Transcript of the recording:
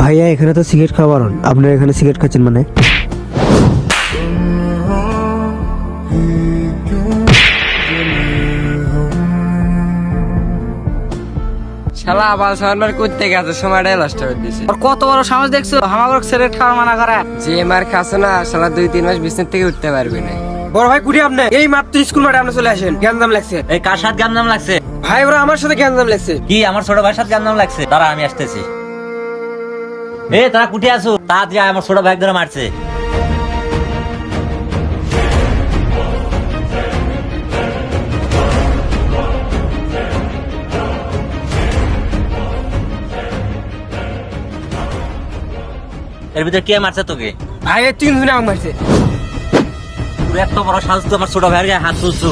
ভাইয়া এখানে তো সিগারেট খাওয়া বারণ, আপনারা এখানে সিগারেট খাচ্ছেন মানে? শালা আবার সামনের করতে গেছে সময়টাই নষ্ট করে দিছে। আর কত বড় সাহস দেখছো আমাকে সিগারেট খাওয়া মানা করে। যে মার খাচ্ছে না শালা 2-3 মাস বিছানা থেকে উঠতে পারবে না। বড় ভাই কুটি আপনি এই মাত্র স্কুল মাঠে আপনি চলে আসেন, গ্যাঞ্জাম লাগছে। এই কার সাথে গ্যাঞ্জাম লাগছে? ভাই ওরা আমার সাথে গ্যাঞ্জাম লাগছে। কি আমার ছোট ভাইয়ের সাথে গ্যাঞ্জাম লাগছে? তারা আমি আসতেছি। এ তারা কুঠে আসো, তাড়াতাড়ি আয়, আমার ছোট ভাই ধরে মারছে। এর ভিতরে কে মারছে তোকে? ভাই এই 3 জনে আমাকে মারছে। তোর এত বড় সাহস, তো আমার ছোট ভাইয়ের গায়ে হাত তুলছো।